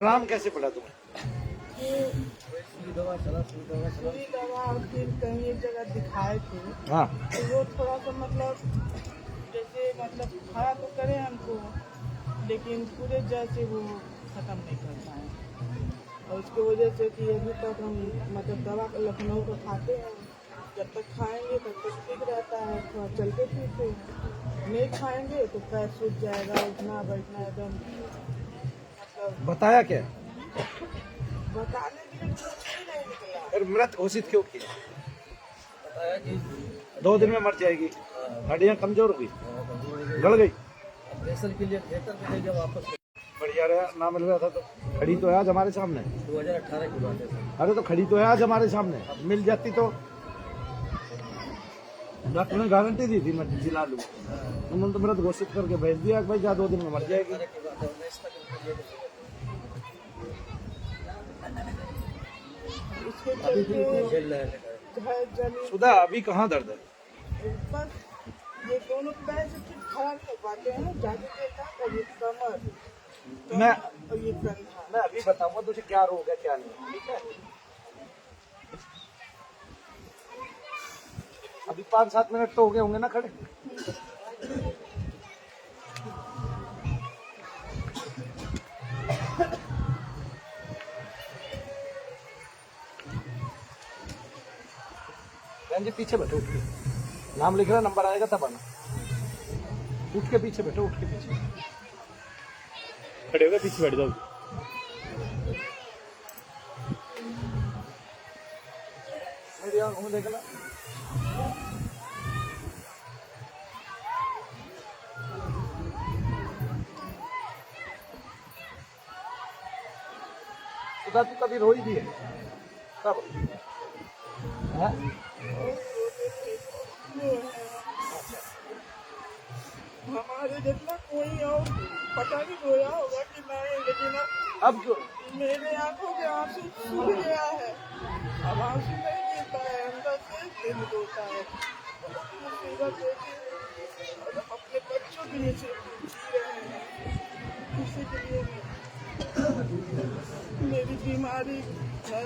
नाम कैसे पड़ा तुम्हें? सुई दवा और फिर कहीं एक जगह दिखाए थे। हाँ। तो वो थोड़ा सा जैसे खा तो करे हमको, लेकिन पूरे जैसे वो खत्म नहीं कर पाए। और उसकी वजह से कि अभी तक हम दवा लखनऊ को खाते हैं, जब तक खाएंगे तब तक ठीक रहता है, थोड़ा चलते फिरते हैं। नहीं खाएंगे तो पैर सूज जाएगा, उठना बैठना एकदम बताया क्या? बताने के लिए कुछ भी नहीं निकला। और मृत घोषित क्यों किया? बताया कि 2 दिन में मर जाएगी, हड्डियां कमजोर होगी, गल गई। ऑपरेशन के लिए थिएटर में ले गया वापस। बढ़िया रहा, ना मिल रहा था तो खड़ी तो है आज हमारे सामने। 2018 की बात है सर। अरे तो खड़ी तो है आज हमारे सामने, मिल जाती तो डॉक्टर ने गारंटी दी थी मैं जिला लूँ। उन्होंने तो मृत घोषित करके भेज दिया कि भाई जा 2 दिन में मर जाएगी। इसके चलते सुधा अभी कहाँ दर्द है? बस ये दोनों पैर से ठीक खड़ा नहीं पाते हैं, जादू देता कभी कमर मैं ये कंधा। मैं अभी बताऊंगा तुझे क्या रोग है क्या नहीं, ठीक है? अभी 5-7 मिनट तो हो गए होंगे ना खड़े। बहन जी पीछे बैठो, उठ के नाम लिख रहा, नंबर आएगा तब आना। उठ के पीछे बैठो, उठ के पीछे खड़े हो गए, पीछे बैठ जाओ। मेरी आंखों में देखना। सुधा तू कभी रोई भी है? कब? हाँ? हमारे जितना कोई और पता नहीं रोया होगा कि नहीं, लेकिन अब जो मेरे आंखों के आंसू सूख गया है। अब आंसू नहीं गिरता है, अंदर से दिल रोता है। मुसीबत है कि और अपने बच्चों के लिए सिर्फ जी रहे हैं, किसी के लिए नहीं। मेरी बीमारी है,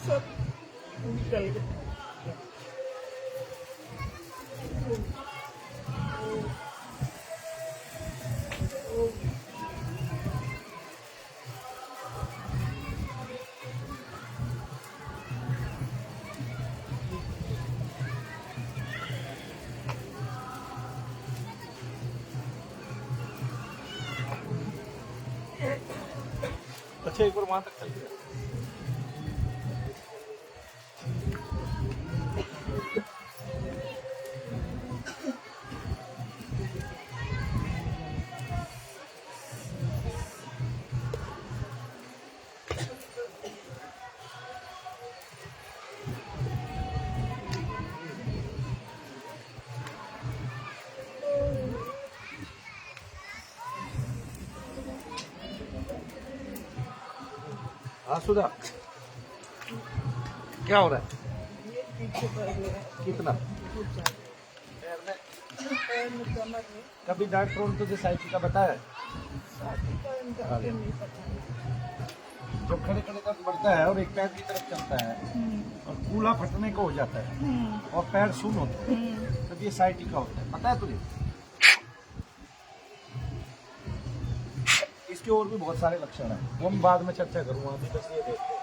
सब निकल गया। अच्छा एक बार वहां तक चल गया। हाँ सुधा क्या हो रहा है? ये पीछे पड़ गया। कितना? पैर में कमर में कभी डॉक्टरों ने तुझे साइकिल का बताया है? नहीं पता। जो खड़े खड़े दर्द बढ़ता है और एक पैर की तरफ चलता है और कूल्हा फटने को हो जाता है और पैर सुन होता है, तब ये साइकिल का होता है, पता है तुझे? इसके और भी बहुत सारे लक्षण हैं, वो मैं बाद में चर्चा करूंगा, अभी बस ये देखते हैं।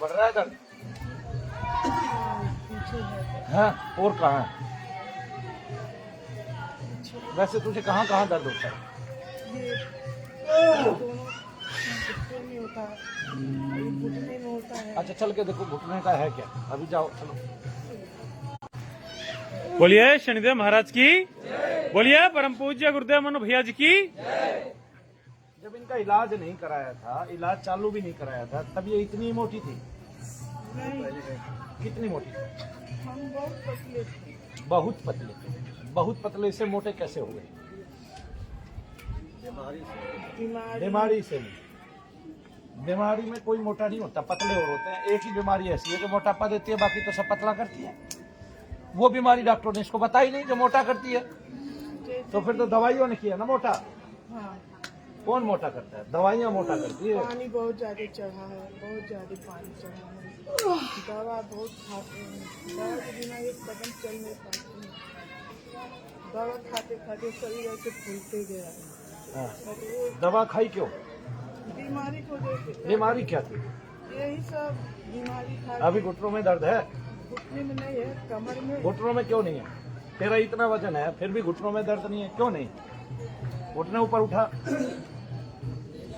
बढ़ रहा है दर्द? पीछे है। हाँ, और कहाँ है? वैसे तुझे कहाँ कहाँ दर्द होता है? ये दोनों घुटने में होता है, ये घुटने में होता है। अच्छा चल के देखो घुटने का है क्या, अभी जाओ चलो। बोलिए शनिदेव महाराज की, बोलिए परम पूज्य गुरुदेव मनु भैया जी की। जब इनका इलाज नहीं कराया था, इलाज चालू भी नहीं कराया था, तब ये इतनी मोटी थी? नहीं, कितनी मोटी थी? हम बहुत पतले थे। बहुत पतले थे। बहुत पतले से मोटे कैसे हो गए? बीमारी से नहीं। बीमारी में कोई मोटा नहीं होता, पतले और होते हैं। एक ही बीमारी ऐसी है जो मोटापा देती है, बाकी तो सब पतला करती है। वो बीमारी डॉक्टर ने इसको बताई नहीं जो मोटा करती है, तो फिर तो दवाइयों ने किया ना मोटा। हाँ, कौन मोटा करता है? दवाइयाँ मोटा करती है। पानी बहुत ज्यादा चढ़ा है, बहुत ज्यादा पानी चढ़ा है। दवा बहुत खाते हैं, दवा के बिना एक कदम चल नहीं पाते हैं। दवा खाते खाते शरीर ऐसे फूलते गया है। हाँ। और वो दवा खाई क्यों? बीमारी को देखे, बीमारी क्या थी? यही सब बीमारी खा अभी घुटनों में दर्द है? घुटने में नहीं है, कमर में। घुटनों में क्यों नहीं है? तेरा इतना वजन है फिर भी घुटनों में दर्द नहीं है, क्यों नहीं? घुटने ऊपर उठा,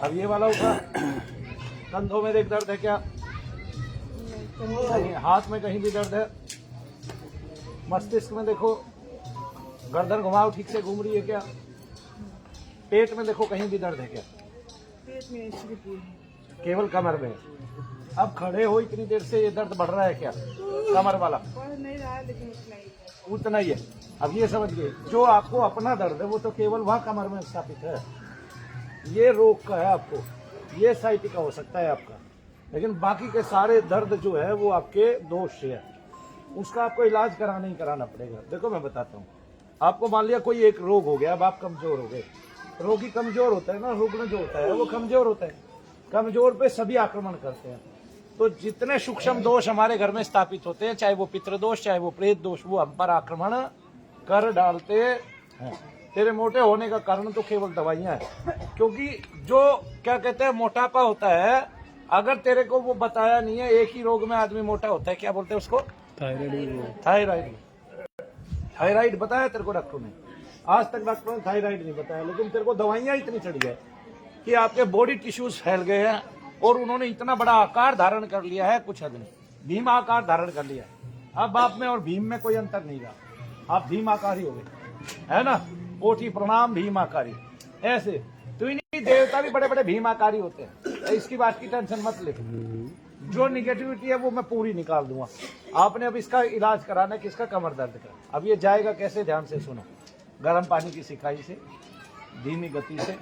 अब ये वाला उठा। कंधों में देख दर्द है क्या? नहीं। हाथ में कहीं भी दर्द है? मस्तिष्क में देखो, गर्दन घुमाओ, ठीक से घूम रही है क्या? पेट में देखो, कहीं भी दर्द है क्या? पेट में एसिडिटी है। केवल कमर में। अब खड़े हो इतनी देर से, ये दर्द बढ़ रहा है क्या कमर वाला? बढ़ नहीं रहा है, लेकिन उतना ही है। उतना ही है। अब ये समझिए, जो आपको अपना दर्द है वो तो केवल वहाँ कमर में स्थापित है। ये रोग का है आपको, ये साइटिका हो सकता है आपका, लेकिन बाकी के सारे दर्द जो है वो आपके दोष से है। उसका आपको इलाज कराना ही कराना पड़ेगा। देखो मैं बताता हूँ आपको, मान लिया कोई एक रोग हो गया, अब आप कमजोर हो गए। रोगी कमजोर होता है ना, रुग्ण जो होता है वो कमजोर होता है। कमजोर पे सभी आक्रमण करते हैं। तो जितने सूक्ष्म दोष हमारे घर में स्थापित होते हैं, चाहे वो पितृदोष, चाहे वो प्रेत दोष, वो हम पर आक्रमण कर डालते हैं। तेरे मोटे होने का कारण तो केवल दवाइयां हैं, क्योंकि जो क्या कहते हैं मोटापा होता है, अगर तेरे को वो बताया नहीं है, एक ही रोग में आदमी मोटा होता है, क्या बोलते हैं उसको? थायराइड। थायराइड बताया तेरे को डॉक्टर ने? आज तक डॉक्टर ने थायराइड नहीं बताया, लेकिन तेरे को दवाइयां इतनी चढ़ गई कि आपके बॉडी टिश्यूज फैल गए हैं और उन्होंने इतना बड़ा आकार धारण कर लिया है, कुछ हद नहीं। भीम आकार धारण कर लिया है। अब आप में और भीम में कोई अंतर नहीं रहा, आप भीम आकारी हो गए, है ना? कोटि प्रणाम भीम आकारी। ऐसे तो इन्हीं देवता भी बड़े बड़े भीम आकारी होते हैं। इसकी बात की टेंशन मत ले, जो निगेटिविटी है वो मैं पूरी निकाल दूंगा। आपने अब इसका इलाज कराना है, किसका? कमर दर्द का। अब ये जाएगा कैसे? ध्यान से सुनो। गर्म पानी की सिकाई से, धीमी गति से,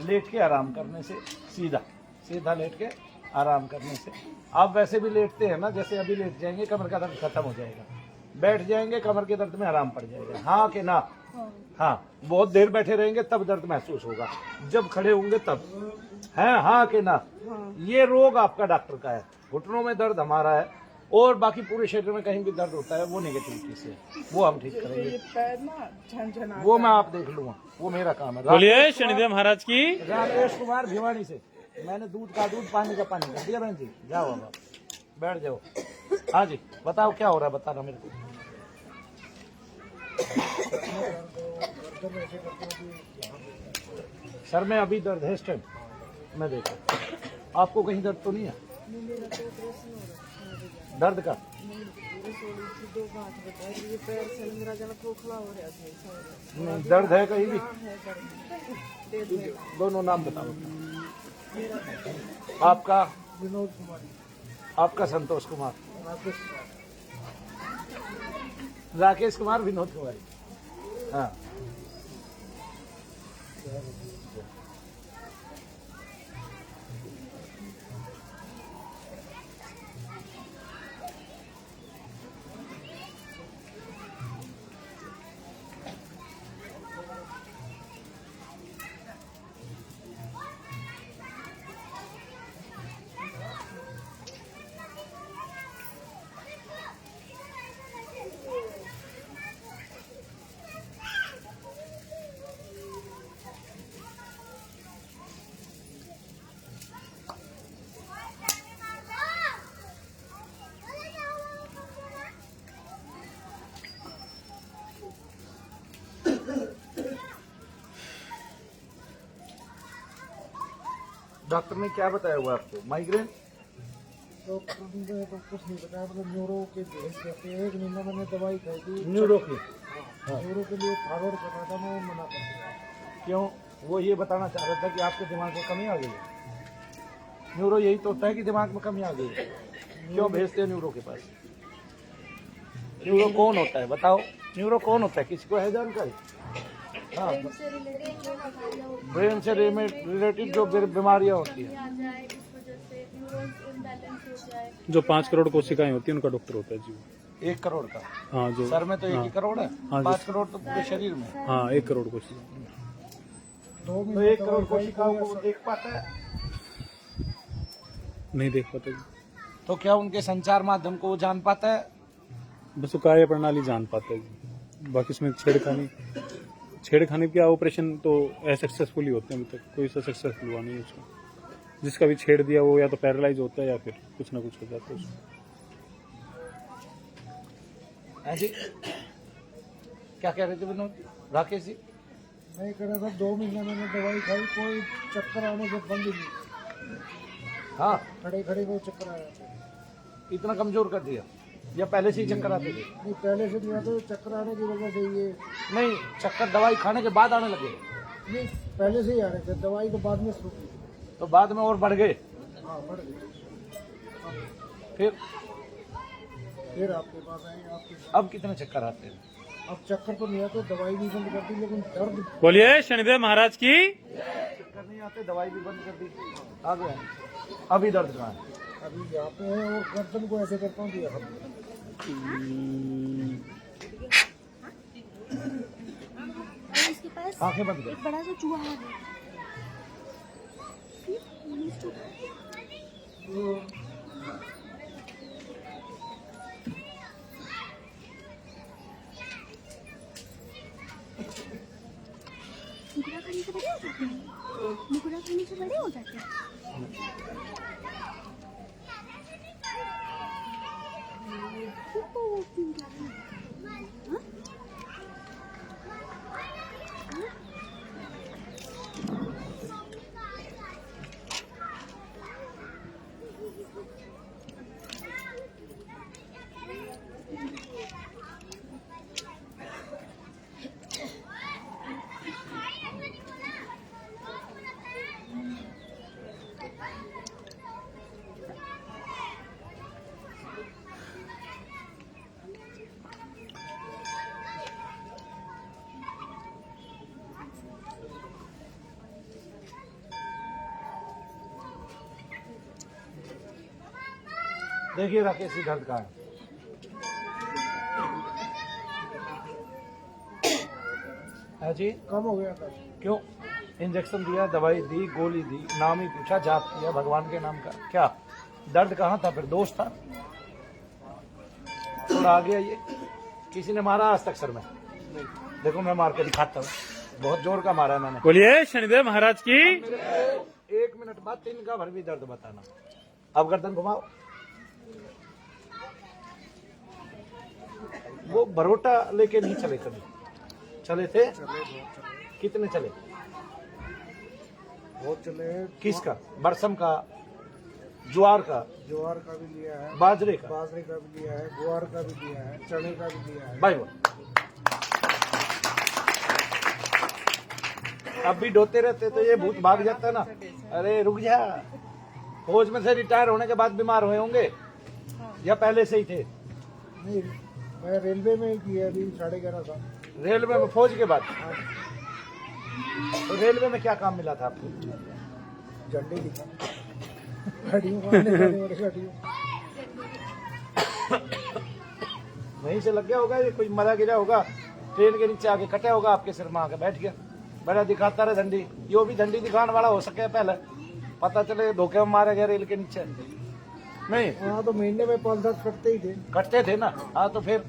लेट के आराम करने से, सीधा सीधा लेट के आराम करने से। आप वैसे भी लेटते हैं ना, जैसे अभी लेट जाएंगे कमर का दर्द खत्म हो जाएगा, बैठ जाएंगे कमर के दर्द में आराम पड़ जाएगा। हाँ कि ना? हाँ। बहुत देर बैठे रहेंगे तब दर्द महसूस होगा, जब खड़े होंगे तब है। हाँ कि ना? ये रोग आपका डॉक्टर का है, घुटनों में दर्द हमारा है, और बाकी पूरे शरीर में कहीं भी दर्द होता है वो नेगेटिविटी से, वो हम ठीक करेंगे। ये पैर ना झनझना, वो मैं आप देख लूंगा, वो मेरा काम है। बोलिए शनिदेव महाराज की। राकेश कुमार भिवानी से। मैंने दूध का दूध, पानी का पानी कर दिया। बहन जी जाओ, अब आप बैठ जाओ। हाँ जी बताओ क्या हो रहा है, बताना मेरे को। सर में अभी दर्द है इस टाइम, मैं देखो आपको कहीं दर्द तो नहीं है? दर्द का दो बात बताए, ये पैर से मेरा जरा खोखला हो रहा था। नहीं, दर्द है कहीं भी? है दर्द, दे दे। दोनों नाम बताओ। आपका? विनोद कुमार। आपका? संतोष कुमार। राकेश कुमार, विनोद कुमार। हाँ। डॉक्टर ने क्या बताया हुआ आपको? माइग्रेन? डॉक्टर ने तो कुछ नहीं बताया, मतलब न्यूरो के भेज देते हैं। 1 महीना मैंने दवाई खाई थी न्यूरो की? न्यूरो के लिए थायराइड करना था, मैं मना कर दिया। क्यों? वो ये बताना चाह रहा था कि आपके दिमाग में कमी आ गई है। न्यूरो यही तो होता है कि दिमाग में कमी आ गई है। क्यों भेजते हैं न्यूरो के पास? न्यूरो कौन होता है बताओ? न्यूरो कौन होता है, किसी को है जानकारी? हाँ, ब्रेन से रिलेटेड जो बीमारियां होती हैं। जो 5 करोड़ कोशिकाएं होती है उनका डॉक्टर होता है जी। 1 करोड़ का? हाँ जो सर में तो 1 ही करोड़ है। हाँ, 5 करोड़ तो पूरे शरीर में। हाँ 1 करोड़ कोशिका। 2 तो महीने 1 करोड़ कोशिकाओं को वो देख पाता है? नहीं देख पाते जी। तो क्या उनके संचार माध्यम को वो जान पाता है? बस वो कार्य प्रणाली जान पाता है जी। बाकी उसमें छेड़खानी क्या ऑपरेशन तो असक्सेसफुल ही होते हैं, अभी तक कोई सा सक्सेसफुल हुआ नहीं उसमें। जिसका भी छेड़ दिया वो या तो पैरालाइज होता है या फिर कुछ ना कुछ हो जाता है उसमें। ऐसी क्या कह रहे थे विनोद? राकेश जी नहीं कर रहा था। 2 महीने मैंने दवाई खाई, कोई चक्कर आने के बंद ही नहीं। हाँ, खड़े खड़े को चक्कर आ जाते। इतना कमजोर कर दिया या पहले से ही चक्कर आते थे? नहीं, पहले से नहीं आते, चक्कर आने की वजह से ये नहीं, चक्कर दवाई खाने के बाद आने लगे? नहीं, पहले से ही आ रहे थे, दवाई तो बाद में शुरू की। तो बाद में और बढ़ गए? हाँ, बढ़ गए। फिर आपके पास आए। अब कितने चक्कर आते हैं? अब चक्कर तो नहीं आते, दवाई भी बंद कर दी, लेकिन दर्द बोलिए शनिदेव महाराज की। चक्कर नहीं आते, दवाई भी बंद कर दी, आ गया। अभी दर्द कहाँ है? अभी यहाँ पे है, और गर्दन को ऐसे करता हूँ तो यहाँ पे। इसके पास आंखें बंद कर। एक बड़ा सा चूहा है। मुकुरा खाने से बड़े हो जाते हैं। मुकुरा खाने से बड़े हो जाते हैं। देखिए राकेश जी दर्द कहाँ है? है जी? कम हो गया था। क्यों? इंजेक्शन दिया, दवाई दी, गोली दी, नाम ही पूछा, जाप किया भगवान के नाम का, क्या दर्द कहाँ था? फिर दोष था? थोड़ा आ गया ये? किसी ने मारा आज तक सर में? देखो मैं मार के दिखाता हूँ, बहुत जोर का मारा है मैंने। बोलिए शनिदेव महाराज की। मेरे को 1 मिनट बाद 3 का भर भी दर्द बताना। अब गर्दन घुमाओ। वो बरोटा लेके नहीं चले कभी? चले थे? कितने चले? बहुत चले। किसका? बरसम का, ज्वार का, ज्वार का भी लिया है, बाजरे का? बाजरे का भी लिया है, ग्वार का भी लिया है, चने का भी लिया है। भाई वो अब भी ढोते रहते तो ये भूत भाग जाता ना। अरे रुक जा, फौज में से रिटायर होने के बाद बीमार हुए होंगे या पहले से ही थे? नहीं, मैं रेलवे में ही किया अभी 11.5 साल। रेलवे में? फौज के बाद? तो रेलवे में क्या काम मिला था आपको? झंडे दिखा गाड़ियों को, आने जाने वाली गाड़ियों। वहीं से लग गया होगा, ये कोई मरा गिरा होगा, ट्रेन के नीचे आके कटा होगा, आपके सिर में आके बैठ गया। बड़ा दिखाता रहे झंडी, यो भी झंडी दिखाने वाला हो सके पहले, पता चले धोखे में मारे गए रेल के नीचे। नहीं वहाँ तो महीने में 5-10 कटते ही थे। कटते थे ना? हाँ, तो फिर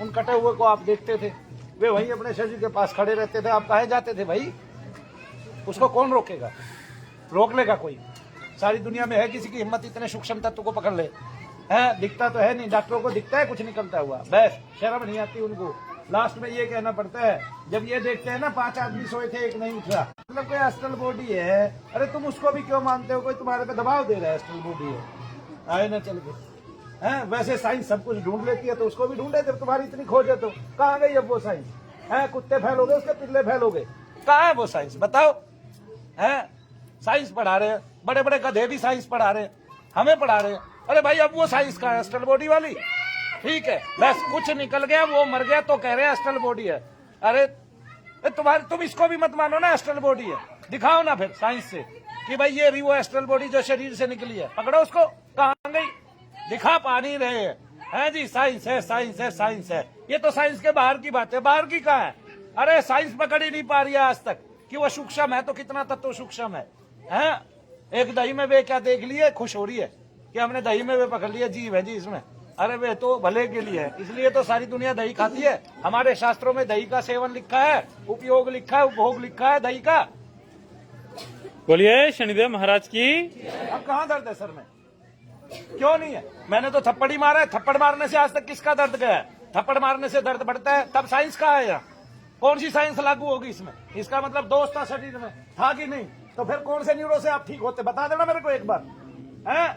उन कटे हुए को आप देखते थे, वे वहीं अपने शरीर के पास खड़े रहते थे, आप कहे जाते थे भाई? उसको कौन रोकेगा? रोक लेगा कोई? सारी दुनिया में है किसी की हिम्मत इतने सूक्ष्म तत्व को पकड़ ले? है? दिखता तो है नहीं, डॉक्टरों को दिखता है कुछ निकलता हुआ, बस शर्म नहीं आती उनको। लास्ट में ये कहना पड़ता है, जब ये देखते हैं ना 5 आदमी सोए थे एक नहीं उठा, मतलब कोई एस्ट्रल बॉडी है। अरे तुम उसको भी क्यों मानते हो? कोई तुम्हारे पे दबाव दे रहा है, एस्ट्रल बॉडी है, आए ना चल के हैं। वैसे साइंस सब कुछ ढूंढ लेती है, तो उसको भी ढूंढे जब तुम्हारी इतनी खोज है तो। कहाँ गई अब वो साइंस? है कुत्ते फैलोगे उसके पिल्ले फैलोगे, कहाँ है वो साइंस? बताओ। है साइंस पढ़ा रहे हैं, बड़े बड़े गधे भी साइंस पढ़ा रहे हैं, हमें पढ़ा रहे हैं। अरे भाई अब वो साइंस का एस्ट्रल बॉडी वाली, ठीक है बस कुछ निकल गया, वो मर गया तो कह रहे हैं एस्ट्रल बॉडी है। अरे तुम इसको भी मत मानो ना एस्ट्रल बॉडी है, दिखाओ ना फिर साइंस से कि भाई ये वो एस्ट्रल बॉडी जो शरीर से निकली है, पकड़ो उसको, कहाँ गई? दिखा पा नहीं रहे हैं जी। साइंस है, साइंस है, साइंस है। ये तो साइंस के बाहर की बात है, बाहर की कहाँ है? अरे साइंस पकड़ ही नहीं पा रही है आज तक कि वो सूक्ष्म है तो कितना तत्व सूक्ष्म है? एक दही में वे क्या देख लिए, खुश हो रही है कि हमने दही में वे पकड़ लिया, जीव है जी इसमें। अरे वे तो भले के लिए है, इसलिए तो सारी दुनिया दही खाती है। हमारे शास्त्रों में दही का सेवन लिखा है, उपयोग लिखा है, उपभोग लिखा है दही का। बोलिए शनिदेव महाराज की। अब कहाँ दर्द है सर में? क्यों नहीं है? मैंने तो थप्पड़ ही मारा है, थप्पड़ मारने से आज तक किसका दर्द गया है? थप्पड़ मारने से दर्द बढ़ता है, तब साइंस कहाँ है? यहाँ कौन सी साइंस लागू होगी इसमें? इसका मतलब दोष था शरीर में, था कि नहीं? तो फिर कौन से न्यूरो से आप ठीक होते, बता देना मेरे को एक बार है।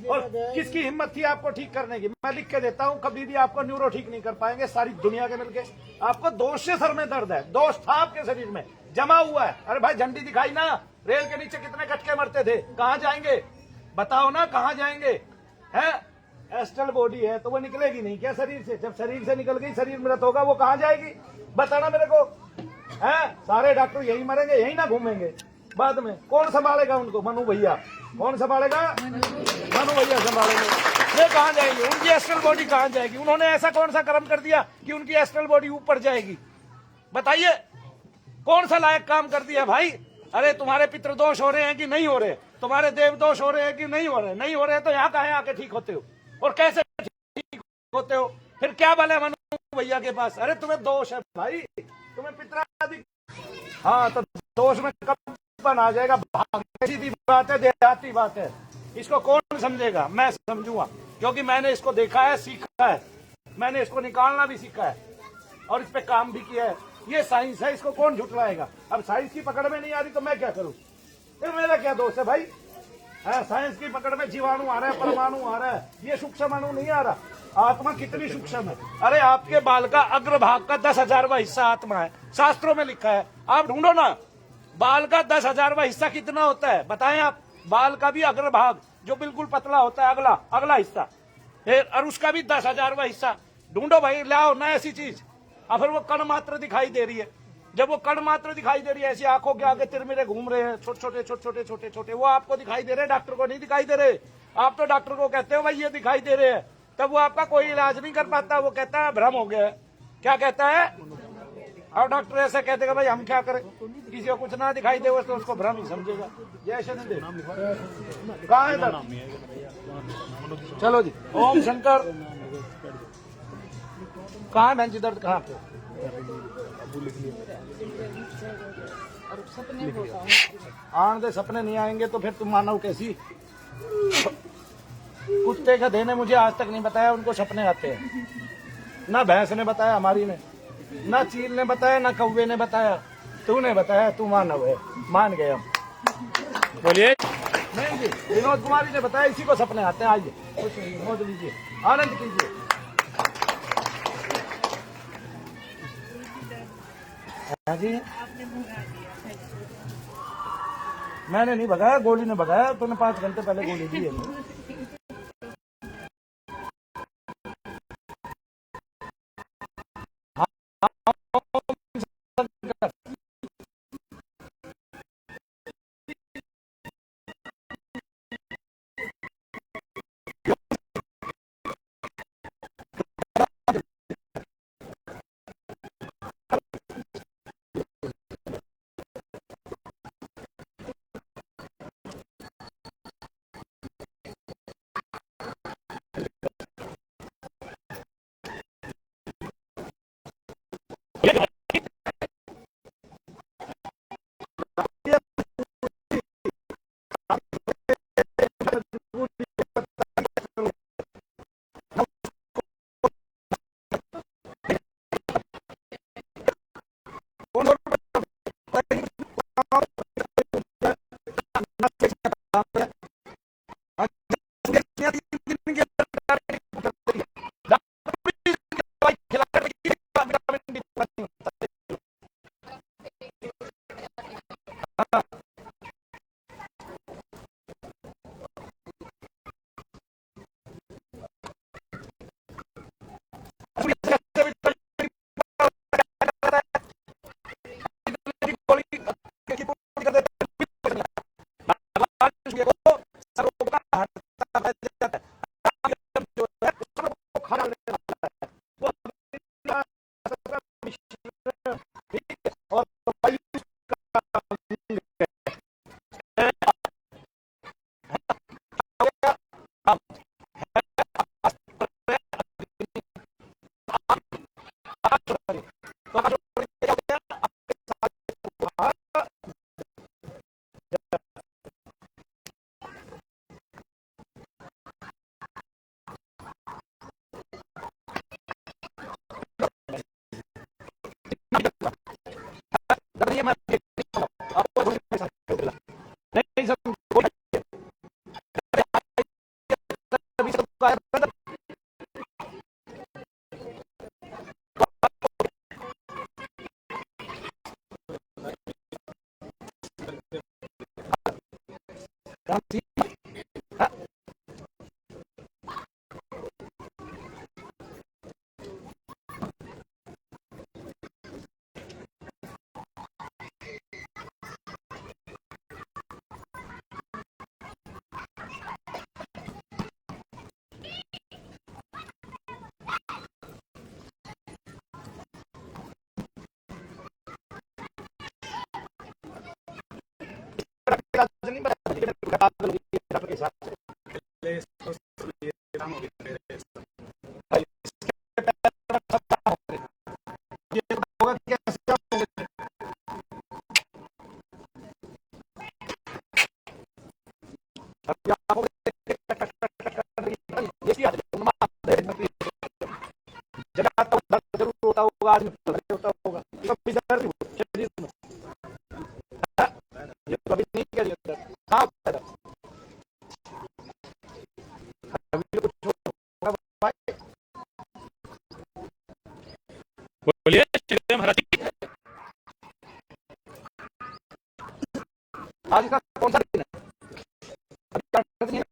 और किसकी हिम्मत थी आपको ठीक करने की? मैं लिख के देता हूँ, कभी भी आपको न्यूरो ठीक नहीं कर पाएंगे सारी दुनिया के मिलके। आपको दोष से सर में दर्द है, दोष था आपके शरीर में, जमा हुआ है। अरे भाई झंडी दिखाई ना, रेल के नीचे कितने कटके मरते थे, कहाँ जाएंगे? बताओ ना कहाँ जाएंगे? है एस्ट्रल बॉडी है तो वो निकलेगी नहीं क्या शरीर से? जब शरीर से निकल गई, शरीर मृत होगा, वो कहाँ जाएगी? बताना मेरे को। है सारे डॉक्टर यही मरेंगे, यही ना घूमेंगे बाद में? कौन संभालेगा उनको? मनु भैया। कौन संभालेगा? मनु भैया संभालेंगे। वे कहाँ जाएंगे? उनकी एस्ट्रल बॉडी कहाँ जाएगी? उन्होंने ऐसा कौन सा कर्म कर दिया कि उनकी एस्ट्रल बॉडी ऊपर जाएगी? बताइए कौन सा लायक काम कर दिया भाई? अरे तुम्हारे पितृदोष हो रहे हैं कि नहीं हो रहे? तुम्हारे देव दोष हो रहे हैं कि नहीं हो रहे? नहीं हो रहे तो यहाँ कहाँ आके ठीक होते हो? और कैसे ठीक होते हो? फिर क्या बल है मनु भैया के पास? अरे तुम्हें दोष है भाई, तुम्हें पितरादि। हाँ तो दोष में कब आ जाएगा? सीधी बात है, देहाती बात है। इसको कौन समझेगा? मैं समझूंगा, क्योंकि मैंने इसको देखा है, सीखा है, मैंने इसको निकालना भी सीखा है और इस पे काम भी किया है। ये साइंस है, इसको कौन झुटलाएगा? अब साइंस की पकड़ में नहीं आ रही तो मैं क्या करूं? फिर मेरा क्या दोष है भाई? साइंस की पकड़ में जीवाणु आ रहा है, परमाणु आ रहा है, ये सूक्ष्म अणु नहीं आ रहा। आत्मा कितनी सूक्ष्म है? अरे आपके बाल का अग्रभाग का 10,000वां हिस्सा आत्मा है, शास्त्रों में लिखा है। आप ढूंढो ना, बाल का 10,000वां हिस्सा कितना होता है बताएं आप? बाल का भी अग्रभाग जो बिल्कुल पतला होता है, अगला हिस्सा, और उसका भी 10,000वां हिस्सा ढूंढो भाई, लाओ ना ऐसी चीज। और फिर वो कण मात्र दिखाई दे रही है, जब वो कण मात्र दिखाई दे रही है, ऐसी आंखों के आगे तिरमिरे घूम रहे हैं, छोटे छोटे, वो आपको दिखाई दे रहे हैं, डॉक्टर को नहीं दिखाई दे रहे। आप तो डॉक्टर को कहते हो भाई ये दिखाई दे रहे हैं, तब वो आपका कोई इलाज नहीं कर पाता, वो कहता है भ्रम हो गया है। क्या कहता है? और डॉक्टर ऐसे कहते हैं भाई हम क्या करें, किसी को कुछ ना दिखाई दे तो उसको भ्रम ही समझेगा। जय शनिदेव। कहाँ है दर्द? चलो जी, ओम शंकर। कहाँ है बहन जी दर्द? कहाँ पे? आने दे, सपने नहीं आएंगे तो फिर तुम मानो कैसी? कुत्ते का देने मुझे आज तक नहीं बताया उनको सपने आते हैं, ना भैंस ने बताया हमारी ने, ना चील ने बताया, ना कौवे ने बताया, तूने बताया, तू मानव है, मान गए हम। बोलिए। नहीं जी, विनोद कुमारी ने बताया इसी को सपने आते हैं। आइए कुछ नहीं, मौज लीजिए, आनंद कीजिए। हाँ जी, मैंने नहीं भगाया, गोली ने भगाया। तूने 5 घंटे पहले गोली दी है। ये मैं आपको नहीं सब अभी सब के साथ जरूर होता होगा, आज होता होगा, कभी दर्द शरीर में ये कभी नहीं किया जाता। हाँ बोलिए महाराज। आज का कौन सा दिन है? अभी नहीं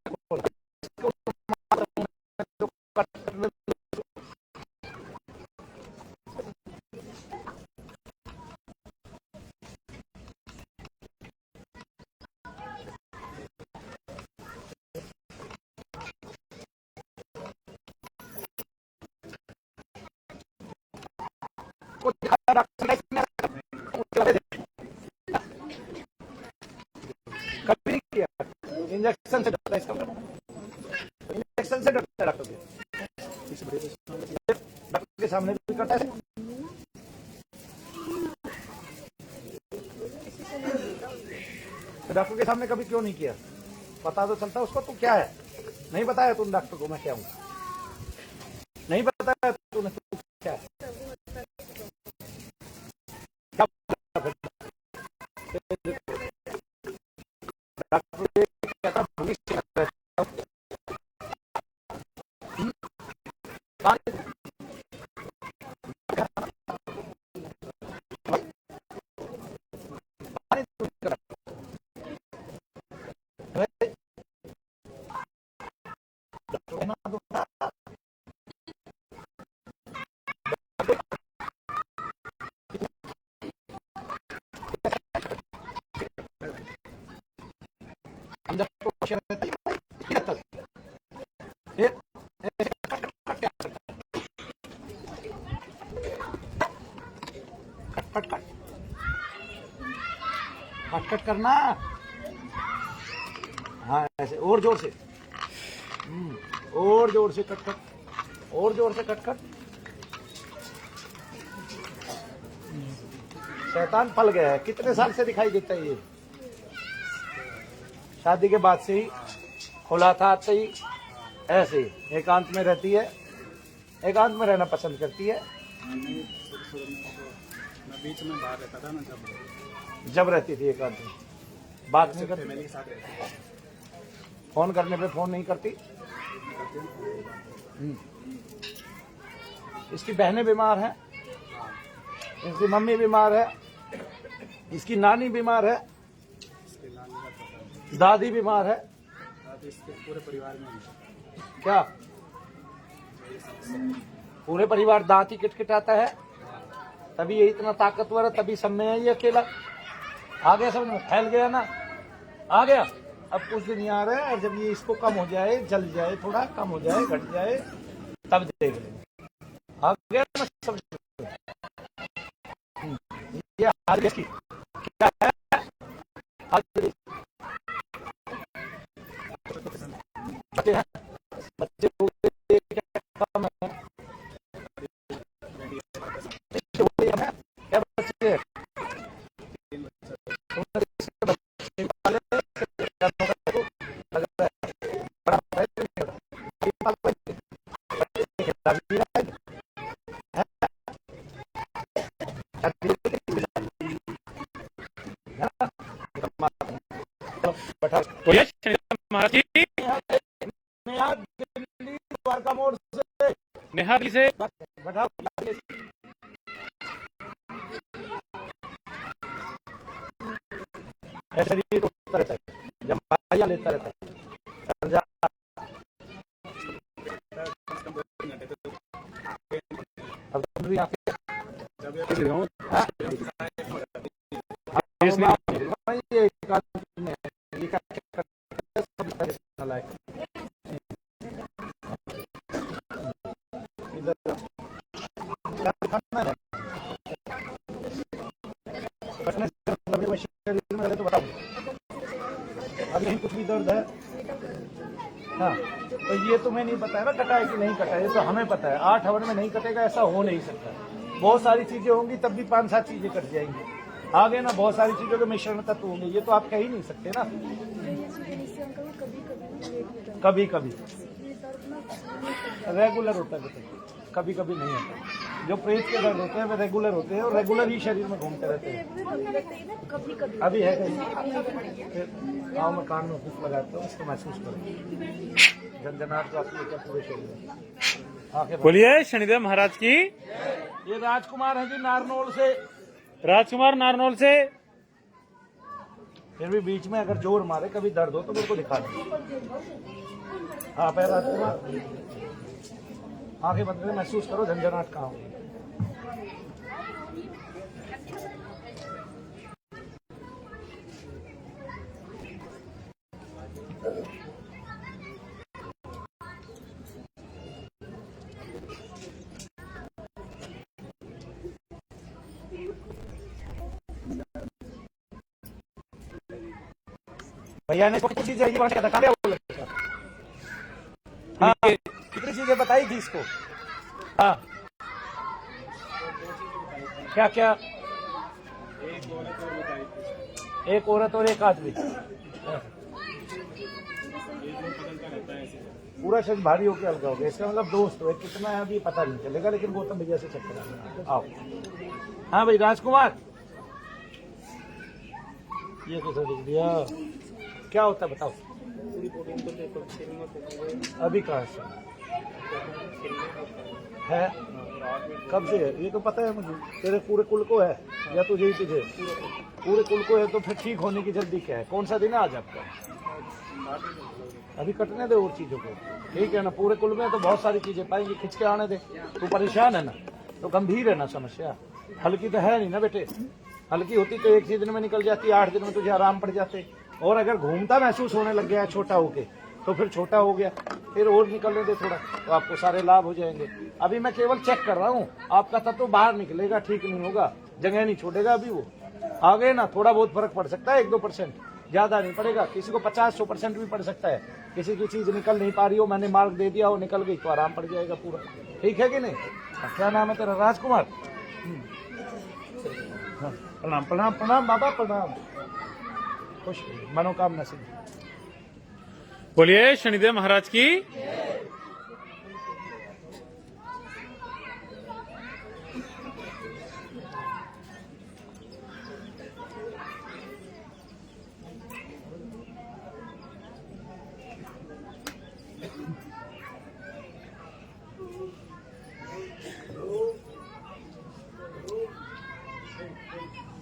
कभी नहीं किया। इंजेक्शन से डरता है इसका, इंजेक्शन से डरता है डॉक्टर के सामने भी करता है। डॉक्टर के सामने कभी क्यों नहीं किया? पता तो चलता उसको तू क्या है। नहीं बताया तूने डॉक्टर को मैं क्या हूँ, नहीं बताया तूने तू क्या है। कट करना, हाँ ऐसे और जोर से, और जोर से कट, और जोर से कट। शैतान पल गया है। कितने साल से दिखाई देता है ये? शादी के बाद से ही खुला था, आते ही ऐसे ही एकांत में रहती है, एकांत में रहना पसंद करती है। मैं बीच में बाहर रहता था ना, जब रहती थी एकांत में, बात नहीं करती, फोन करने पे फोन नहीं करती। इसकी बहनें बीमार हैं, इसकी मम्मी बीमार है, इसकी नानी बीमार है, दादी बीमार है। इसके पूरे परिवार में क्या पूरे परिवार दांत ही किटकिटाता है? तभी ये इतना ताकतवर है, तभी सब में है ये अकेला। आ गया समझ में, फैल गया ना, आ गया। अब कुछ दिन यहाँ रहे, और जब ये इसको कम हो जाए, जल जाए, थोड़ा कम हो जाए, घट जाए, तब देख लेंगे। आ गया ना समझ में? ये हार गया क्या है? बच्चे कम है, क्या बच्चे बैठा बोलिए शनिदेव महाराज की नेहा दिल्ली द्वारका मोड़ से नेहा दिल्ली से बैठा ऐसे ही रोता रहता है, जब माया लेता रहता है। अब तो भी आके ये एक आदमी ने ये क्या करता है, सब तरह लायक इधर खाना है बचने से अभी शरीर में रहे तो बताओ अब यही कुछ भी दर्द है। हाँ तो ये तुम्हें नहीं पता है ना कटा है कि नहीं कटा है, ये तो हमें पता है। 8 आवर में नहीं कटेगा ऐसा हो नहीं सकता। बहुत सारी चीजें होंगी तब भी 5-7 चीजें कट जाएंगी। आगे ना बहुत सारी चीजों के मिश्रण तत्व होंगे, ये तो आप कह ही नहीं सकते ना। कभी कभी रेगुलर होता है, कभी कभी नहीं होता। जो पेट के दर्द होते हैं वे रेगुलर होते हैं और रेगुलर ही शरीर में घूमते रहते हैं। अभी है कहीं आओ मैं कान में फूक लगाता हूँ, इसको महसूस करो झंझनाहट तो आपकी क्या पूरे शरीर में। आगे बोलिए शनिदेव महाराज की। ये राजकुमार है जी नारनौल से। राजकुमार नारनौल से। फिर भी बीच में अगर जोर मारे कभी दर्द हो तो मेरे को दिखा दो। हाँ पैर राजकुमार आगे बंद करें, महसूस करो झंझनाहट कहाँ हो। भैया ने कितनी चीजें हाँ कितनी चीजें बताई थी इसको। हाँ क्या क्या एक औरत और एक आदमी पूरा शरीर भारी होकर हल्का हो गया, इसका मतलब दोस्त हो। कितना है अभी पता नहीं चलेगा, लेकिन गौतम भैया से चेक करा। आओ हाँ भाई राजकुमार ये कैसे दिख दिया, क्या होता है बताओ। अभी कहाँ से है, कब से है ये तो पता है मुझे। तेरे पूरे कुल को है या तुझे ही तुझे पूरे कुल को है, तो फिर ठीक होने की जल्दी क्या है। कौन सा दिन है आज आपका, अभी कटने दे और चीजों को, ठीक है ना। पूरे कुल में तो बहुत सारी चीजें पाएंगे, खिंच के आने दे। तू परेशान है ना, तो गंभीर है ना समस्या, हल्की तो है नहीं ना बेटे। हल्की होती तो 1 दिन में निकल जाती, 8 दिन में तुझे आराम पड़ जाते। और अगर घूमता महसूस होने लग गया है छोटा होके, तो फिर छोटा हो गया, फिर और निकलने दे थोड़ा, तो आपको सारे लाभ हो जाएंगे। अभी मैं केवल चेक कर रहा हूँ, आपका तत्व तो बाहर निकलेगा, ठीक नहीं होगा, जगह नहीं छोड़ेगा अभी वो। आगे ना थोड़ा बहुत फर्क पड़ सकता है, 1-2%, ज्यादा नहीं पड़ेगा। किसी को 50-100% भी पड़ सकता है। किसी की चीज निकल नहीं पा रही हो, मैंने मार्क दे दिया, वो निकल गई तो आराम पड़ जाएगा पूरा, ठीक है कि नहीं। क्या नाम है तेरा, राजकुमार। हाँ, प्रणाम प्रणाम प्रणाम बाबा प्रणाम, खुश मनोकामना सिद्ध। बोलिए शनिदेव महाराज की।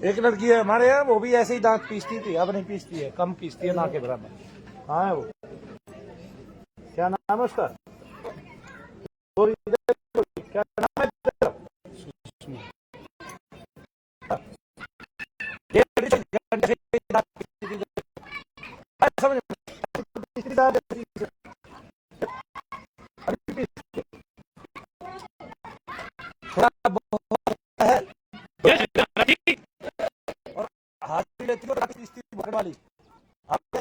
एक लड़की है हमारे यहाँ, वो भी ऐसे ही दांत पीसती थी, अब नहीं पीसती है, कम पीसती है ना के बराबर। हाँ है वो, क्या नाम है उसका, क्या नाम है तेरा? समझ थोड़ा बहुत है, हाथ भी लेती हो भगड़ वाली। आपको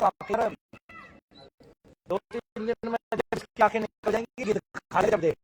2-3 दिन में आंखें निकल जाएंगी, खाली जब देख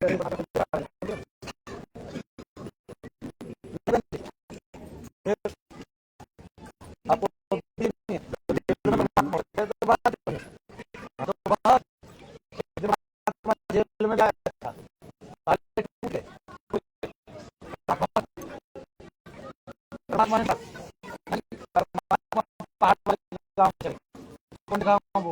आपको तो बात नहीं। तो बाहर जेल में जाया था। गाँव चले कौन गाँव वो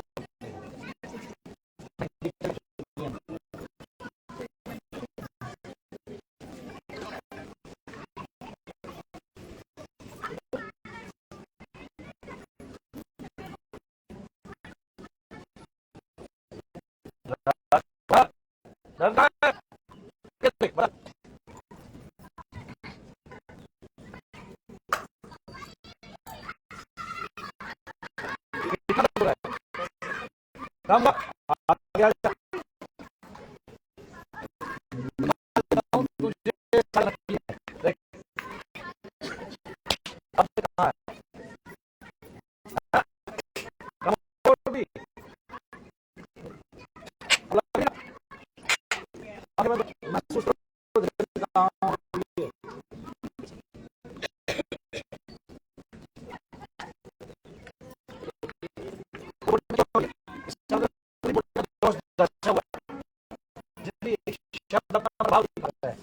शब्द अपना प्रभाव दिखाता है।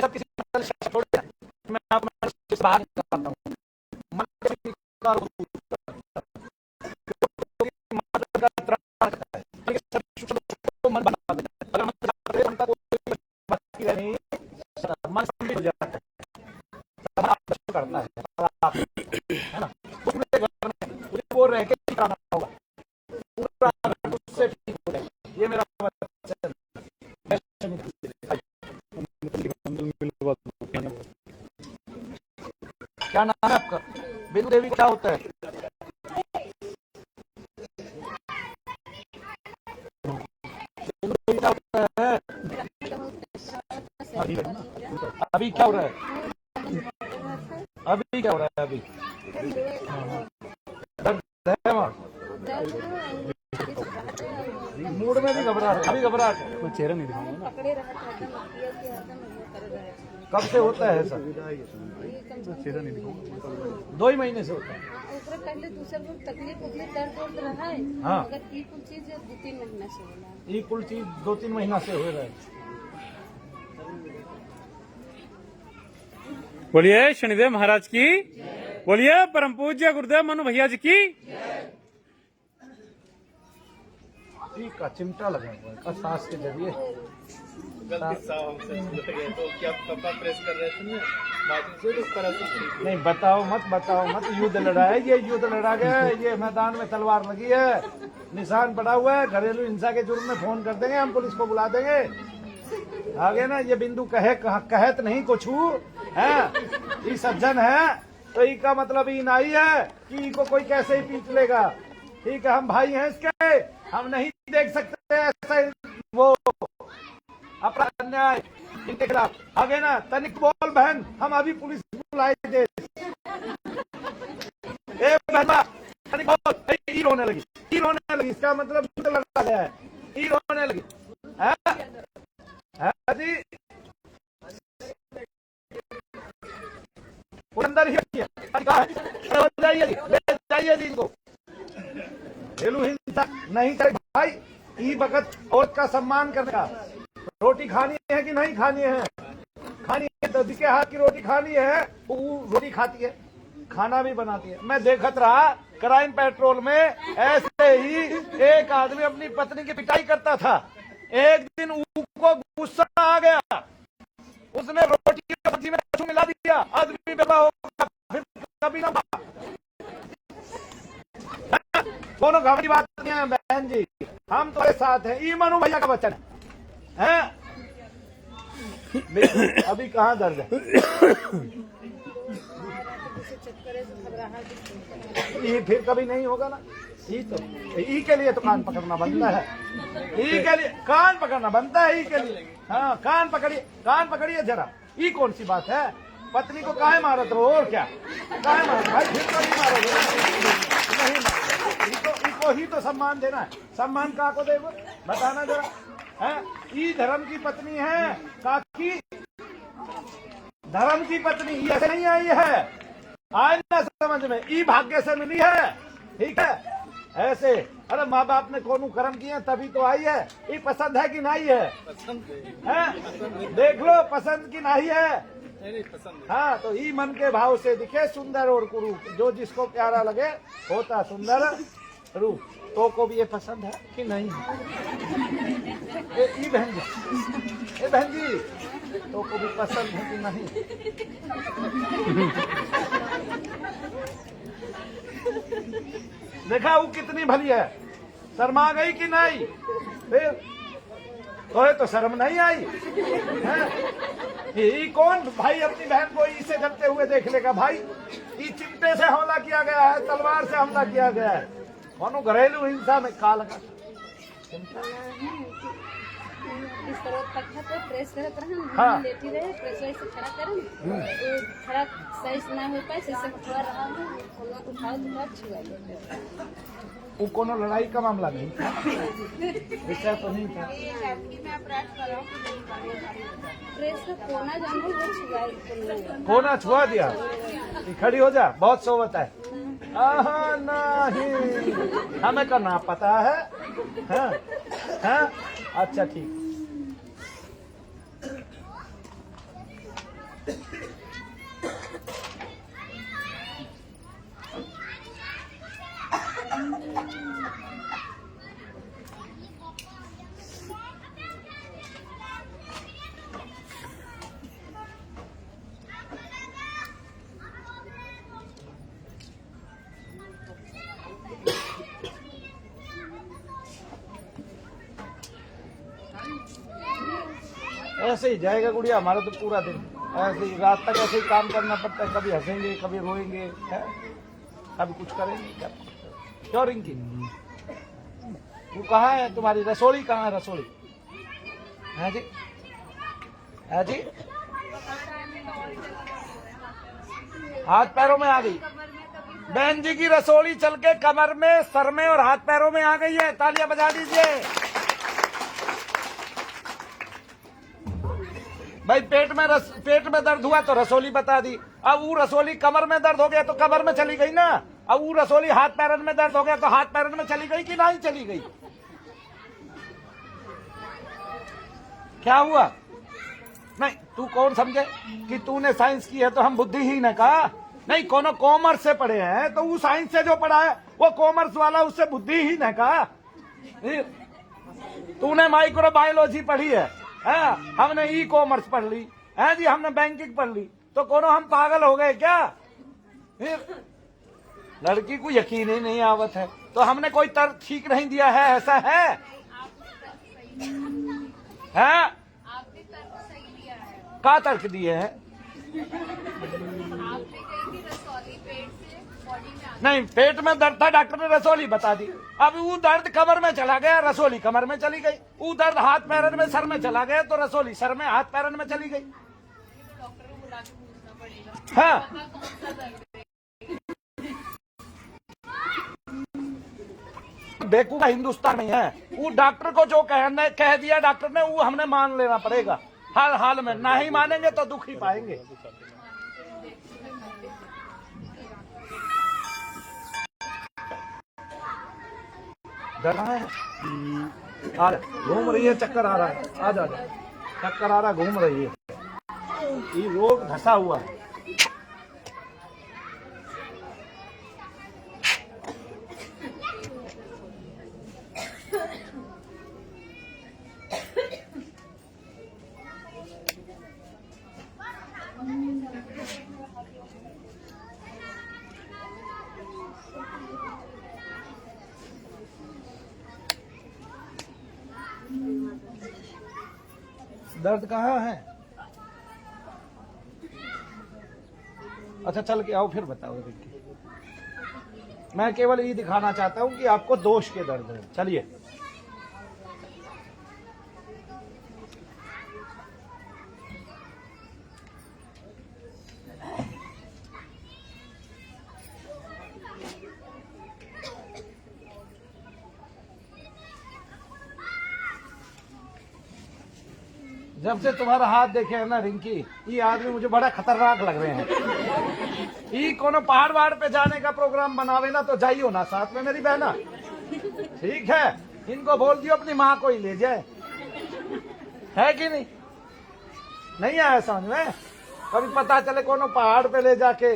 सब किसी शब्द छोड़ देना। मैं आपको बाहर निकालता हूँ। मन का विकार है। तो मन बना देता है। अगर मन का कोई बात नहीं मन हो जाता है। करता है ना? उसमें वो रह के कराना होगा। पूरा उससे ठीक हो जाए। ये मेरा क्या नाम है आपका? बिंदु देवी क्या होता है? बिंदु देवी क्या होता है? अभी क्या हो रहा है? अभी क्या हो रहा है? अभी दर्द है वहाँ? मूड में भी घबराहट, अभी घबराहट है। कोई चेहरा नहीं दिखाऊंगा ना। कब से होता है ऐसा? चेहरा नहीं दिखाऊंगा। 2 ही महीने से होता है। पहले दूसरा तकलीफ दर्द रहा है। हाँ। मगर ई कुल चीज 2-3 महीना से होला। ये कुल चीज 2-3 महीना से हो रहा है। बोलिए शनिदेव महाराज की, बोलिए परम पूज्य गुरुदेव मनु भैया जी की। ठीक का चिमटा लगा हुआ है सांस के जरिए। तो क्या पापा प्रेस कर रहे थे ना से तो नहीं बताओ मत युद्ध लड़ा है। ये युद्ध लड़ा गया है। ये मैदान में तलवार लगी है, निशान पड़ा हुआ है। घरेलू हिंसा के जुर्म में फोन कर देंगे, हम पुलिस को बुला देंगे। आगे ना ये बिंदु कहत नहीं कुछ है। ये सज्जन है तो ई का मतलब ई नहीं है कि ई को कोई कैसे ही पीट लेगा। ठीक है, हम भाई हैं इसके, हम नहीं देख सकते ऐसा वो अपराध अन्याय इनके खिलाफ। आगे ना तनिक बोल बहन, हम अभी पुलिस बुलाए थे। तनिक बोल, ई रोने लगी। इसका मतलब लगा गया है, ई रोने लगी है जी। अंदर ही जाइए जी इनको। घरेलू हिंसा नहीं करे भाई। ई वक्त औरत का सम्मान करने का। रोटी खानी है कि नहीं खानी है? खानी है तो जिसके हाथ की रोटी खानी है वो रोटी खाती है, खाना भी बनाती है। मैं देखत रहा क्राइम पेट्रोल में ऐसे ही एक आदमी अपनी पत्नी की पिटाई करता था। एक दिन उसको गुस्सा आ गया, उसने रोटी की सब्जी में कछु मिला दिया। आदमी बेवा होगा फिर कभी ना। दोनों घबरी बात नहीं है बहन जी, हम तुम्हारे साथ हैं। ई मनु भैया का वचन है। अभी कहाँ दर्द है? ये फिर कभी नहीं होगा ना। ई तो ई के लिए तो कान पकड़ना बनता है। ई के लिए कान पकड़ना बनता है। ई के लिए हाँ कान पकड़िए जरा। ई कौन सी बात है? पत्नी को काहे मारत हो? और क्या काहे मारत भाई? फिर तो नहीं मारोगे, नहीं मारोगे। इको ही तो सम्मान देना है। सम्मान का को देगा बताना जरा। है? ई धर्म की पत्नी है, काकी धर्म की पत्नी ये ऐसे नहीं आई है, आए ना समझ में, ई भाग्य से मिली है, ठीक है। ऐसे अरे माँ बाप ने कौन कर्म किए तभी तो आई है। ये पसंद है कि नहीं है? हैं? देख लो पसंद की नहीं है। नहीं पसंद हाँ, तो ई मन के भाव से दिखे सुंदर और कुरूप, जो जिसको प्यारा लगे होता सुंदर रूप। तो को भी ये पसंद है कि नहीं? ई बहन जी, ए बहन जी, तो को भी पसंद है कि नहीं? देखा वो कितनी भली है, शर्मा गई कि नहीं? फिर तो शर्म नहीं आई है? ये कौन भाई अपनी बहन को इसे जलते हुए देख लेगा? भाई ये चिमटे से हमला किया गया है, तलवार से हमला किया गया है, कौन घरेलू हिंसा में का लगा? इस तरह पट्टा पे प्रेस करत रहन, हाँ। लेटी रहे, प्रेस से खड़ा करन, तो खड़ा सही से ना हो पाए, सही से उठा रहा है, उठाओ तो बात छुआ लेते। वो कोनो लड़ाई का मामला नहीं था, विषय तो नहीं था। प्रेस का कोना जानो वो छुआ कोना छुआ दिया, ये खड़ी हो जा, बहुत सोवत है। आहा नहीं, हमें का ना पता है, हाँ, हाँ? अच्छा ठीक। ऐसे ही जाएगा गुड़िया, हमारा तो पूरा दिन ऐसे ही, रात तक ऐसे ही काम करना पड़ता है, कभी हंसेंगे कभी रोएंगे, है? कभी कुछ करेंगे, क्या क्यों रिंकी? वो कहाँ है तुम्हारी रसोड़ी? कहाँ है रसोड़ी? है जी, है जी, हाथ पैरों में आ गई बहन जी की रसोड़ी, चल के कमर में, सर में और हाथ पैरों में आ गई है। तालियां बजा दीजिए। भाई पेट में दर्द हुआ तो रसोली बता दी, अब वो रसोली कमर में दर्द हो गया तो कमर में चली गई ना, अब वो रसोली हाथ पैरन में दर्द हो गया तो हाथ पैरन में चली गई कि नहीं चली गई? क्या हुआ? नहीं, तू कौन समझे कि तूने साइंस की है तो हम बुद्धिहीन है का? नहीं, कोनो कॉमर्स से पढ़े हैं तो वो साइंस से जो पढ़ा है वो कॉमर्स वाला उससे बुद्धिहीन है का? तूने माइक्रोबायोलॉजी पढ़ी है, हमने ई कॉमर्स पढ़ ली है जी, हमने बैंकिंग पढ़ ली, तो कोनो हम पागल हो गए क्या? फिर लड़की को यकीन ही नहीं आवत है तो हमने कोई तर्क ठीक नहीं दिया है, ऐसा है? हैं? का तर्क दिए हैं? नहीं, पेट में दर्द था, डॉक्टर ने रसोली बता दी, अब वो दर्द कमर में चला गया, रसोली कमर में चली गई, वो दर्द हाथ पैरन में, सर में चला गया तो रसोली सर में, हाथ पैरन में चली गई। हाँ, बेवकूफ हिंदुस्तान में है, वो डॉक्टर को जो कह दिया डॉक्टर ने वो हमने मान लेना पड़ेगा हर हाल में, ना ही मानेंगे तो दुख ही पाएंगे। डर रहा है, घूम रही है, चक्कर आ रहा है, आ जा, चक्कर आ रहा है, घूम रही है, ये रोग धसा हुआ है। दर्द कहाँ है? अच्छा चल के आओ फिर बताओ। मैं केवल ये दिखाना चाहता हूँ कि आपको दोष के दर्द है। चलिए जब से तुम्हारा हाथ देखे है ना रिंकी, ये आदमी मुझे बड़ा खतरनाक लग रहे हैं। ये कोनो पहाड़ वहाड़ पे जाने का प्रोग्राम बनावे ना तो जाइयो ना साथ में मेरी बहना, ठीक है? इनको बोल दियो अपनी माँ को ही ले जाए, है कि नहीं? नहीं आया समझ में? कभी पता चले कोनो पहाड़ पे ले जाके,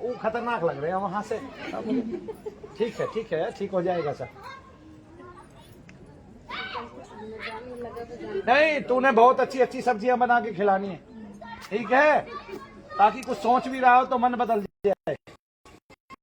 वो खतरनाक लग रहे हैं वहां से। ठीक है, ठीक है, ठीक हो जाएगा सर। नहीं, तूने बहुत अच्छी अच्छी सब्जियां बना के खिलानी है, ठीक है? ताकि कुछ सोच भी रहा हो तो मन बदल जाए।